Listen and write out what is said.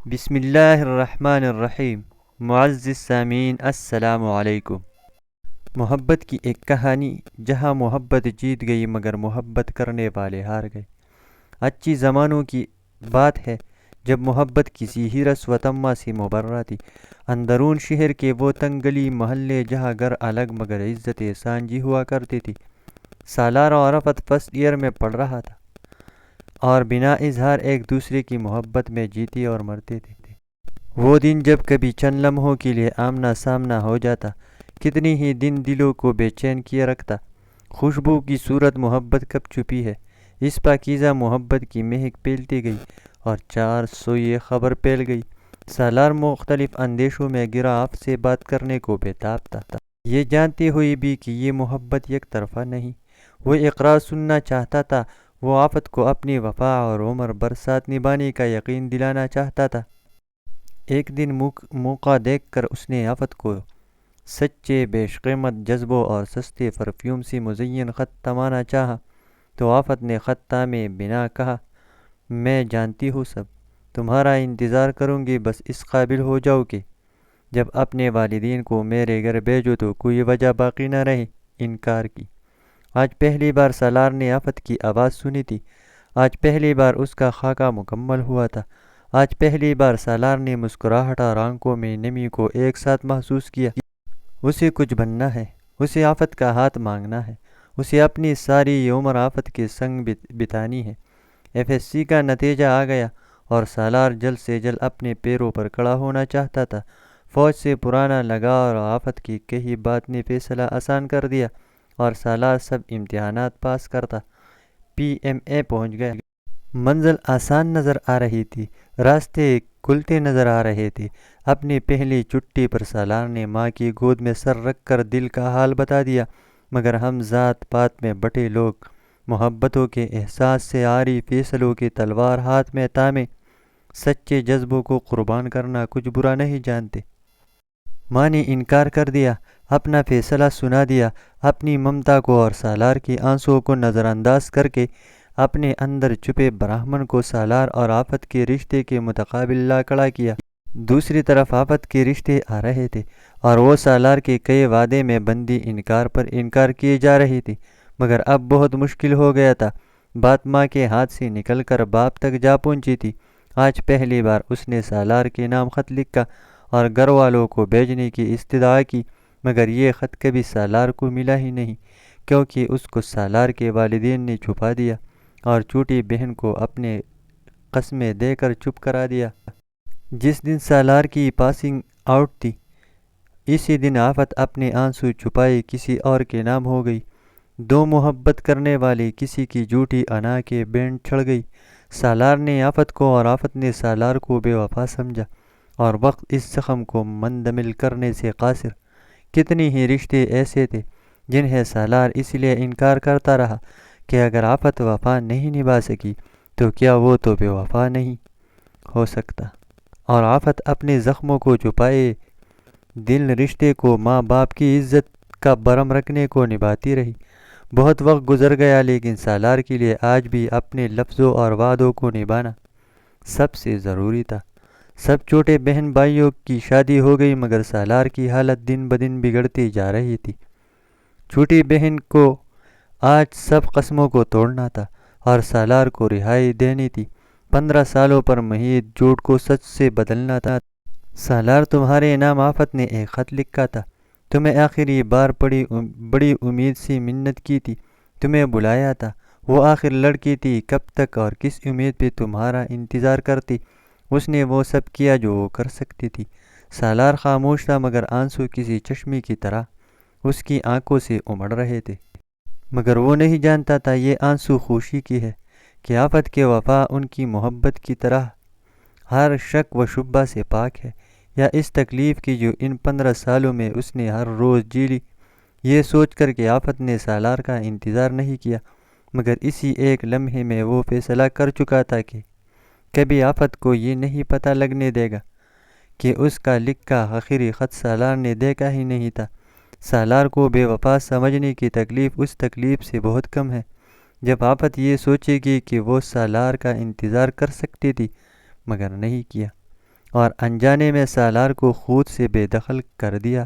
بسم اللہ الرحمن الرحیم۔ معزز سامعین السلام علیکم۔ محبت کی ایک کہانی جہاں محبت جیت گئی مگر محبت کرنے والے ہار گئے۔ اچھی زمانوں کی بات ہے جب محبت کسی ہی رس و تما سے مبرہ تھی۔ اندرون شہر کے وہ تنگ گلی محلے جہاں گھر الگ مگر عزت سانجھی ہوا کرتی تھی۔ سالار اور رفت فرسٹ ایئر میں پڑھ رہا تھا اور بنا اظہار ایک دوسرے کی محبت میں جیتے اور مرتے تھے۔ وہ دن جب کبھی چند لمحوں کے لیے آمنا سامنا ہو جاتا، کتنی ہی دن دلوں کو بے چین کیے رکھتا۔ خوشبو کی صورت محبت کب چھپی ہے، اس پاکیزہ محبت کی مہک پھیلتی گئی اور چار سو یہ خبر پھیل گئی۔ سالار مختلف اندیشوں میں گرا، آفت سے بات کرنے کو بےتاب تھا، یہ جانتے ہوئے بھی کہ یہ محبت یک طرفہ نہیں۔ وہ اقرار سننا چاہتا تھا، وہ آفت کو اپنی وفا اور عمر بھر ساتھ نبھانے کا یقین دلانا چاہتا تھا۔ ایک دن موقع دیکھ کر اس نے آفت کو سچے بیش قیمت جذبوں اور سستے پرفیوم سے مزین خط تھمانا چاہا تو آفت نے خط تھامے بنا کہا، میں جانتی ہوں سب، تمہارا انتظار کروں گی، بس اس قابل ہو جاؤ کہ جب اپنے والدین کو میرے گھر بھیجو تو کوئی وجہ باقی نہ رہے انکار کی۔ آج پہلی بار سالار نے آفت کی آواز سنی تھی، آج پہلی بار اس کا خاکہ مکمل ہوا تھا، آج پہلی بار سالار نے مسکراہٹ اور آنکھوں میں نمی کو ایک ساتھ محسوس کیا۔ اسے کچھ بننا ہے، اسے آفت کا ہاتھ مانگنا ہے، اسے اپنی ساری عمر آفت کے سنگ بتانی ہے۔ FSC کا نتیجہ آ گیا اور سالار جلد سے جلد اپنے پیروں پر کھڑا ہونا چاہتا تھا۔ فوج سے پرانا لگاؤ اور آفت کی کہی بات نے فیصلہ آسان کر دیا اور سالار سب امتحانات پاس کرتا PMA پہنچ گیا۔ منزل آسان نظر آ رہی تھی، راستے کھلتے نظر آ رہے تھے۔ اپنی پہلی چھٹی پر سالار نے ماں کی گود میں سر رکھ کر دل کا حال بتا دیا، مگر ہم ذات پات میں بٹے لوگ محبتوں کے احساس سے عاری فیصلوں کی تلوار ہاتھ میں تھامے سچے جذبوں کو قربان کرنا کچھ برا نہیں جانتے۔ ماں نے انکار کر دیا، اپنا فیصلہ سنا دیا، اپنی ممتا کو اور سالار کی آنسوؤں کو نظر انداز کر کے اپنے اندر چھپے براہمن کو سالار اور آفت کے رشتے کے متقابل لا کھڑا کیا۔ دوسری طرف آفت کے رشتے آ رہے تھے اور وہ سالار کے کئی وعدے میں بندی انکار پر انکار کیے جا رہی تھی، مگر اب بہت مشکل ہو گیا تھا۔ بات ماں کے ہاتھ سے نکل کر باپ تک جا پہنچی تھی۔ آج پہلی بار اس نے سالار کے نام خط لکھا اور گھر والوں کو بھیجنے کی استدعا کی، مگر یہ خط کبھی سالار کو ملا ہی نہیں، کیونکہ اس کو سالار کے والدین نے چھپا دیا اور چھوٹی بہن کو اپنے قسمیں دے کر چپ کرا دیا۔ جس دن سالار کی پاسنگ آؤٹ تھی، اسی دن آفت اپنے آنسو چھپائے کسی اور کے نام ہو گئی۔ دو محبت کرنے والے کسی کی جھوٹی انا کے بینڈ چھڑ گئی۔ سالار نے آفت کو اور آفت نے سالار کو بے وفا سمجھا اور وقت اس زخم کو مندمل کرنے سے قاصر۔ کتنی ہی رشتے ایسے تھے جنہیں سالار اس لیے انکار کرتا رہا کہ اگر آفت وفا نہیں نبھا سکی تو کیا وہ تو بے وفا نہیں ہو سکتا، اور آفت اپنے زخموں کو چھپائے دل رشتے کو ماں باپ کی عزت کا برم رکھنے کو نبھاتی رہی۔ بہت وقت گزر گیا لیکن سالار کے لیے آج بھی اپنے لفظوں اور وعدوں کو نبھانا سب سے ضروری تھا۔ سب چھوٹے بہن بھائیوں کی شادی ہو گئی مگر سالار کی حالت دن بدن بگڑتی جا رہی تھی۔ چھوٹی بہن کو آج سب قسموں کو توڑنا تھا اور سالار کو رہائی دینی تھی۔ 15 سالوں پر محیط جھوٹ کو سچ سے بدلنا تھا۔ سالار، تمہارے نام آفت نے ایک خط لکھا تھا، تمہیں آخری بار بڑی امید سے منت کی تھی، تمہیں بلایا تھا، وہ آخر لڑکی تھی، کب تک اور کس امید پہ تمہارا انتظار کرتی؟ اس نے وہ سب کیا جو وہ کر سکتی تھی۔ سالار خاموش تھا مگر آنسو کسی چشمے کی طرح اس کی آنکھوں سے امڑ رہے تھے، مگر وہ نہیں جانتا تھا یہ آنسو خوشی کی ہے کہ آفت کے وفا ان کی محبت کی طرح ہر شک و شبہ سے پاک ہے، یا اس تکلیف کی جو ان 15 سالوں میں اس نے ہر روز جی لی۔ یہ سوچ کر کہ آفت نے سالار کا انتظار نہیں کیا، مگر اسی ایک لمحے میں وہ فیصلہ کر چکا تھا کہ کبھی آفت کو یہ نہیں پتہ لگنے دے گا کہ اس کا لکھا آخری خط سالار نے دیکھا ہی نہیں تھا۔ سالار کو بے وفا سمجھنے کی تکلیف اس تکلیف سے بہت کم ہے جب آفت یہ سوچے گی کہ وہ سالار کا انتظار کر سکتی تھی مگر نہیں کیا۔ اور انجانے میں سالار کو خود سے بے دخل کر دیا۔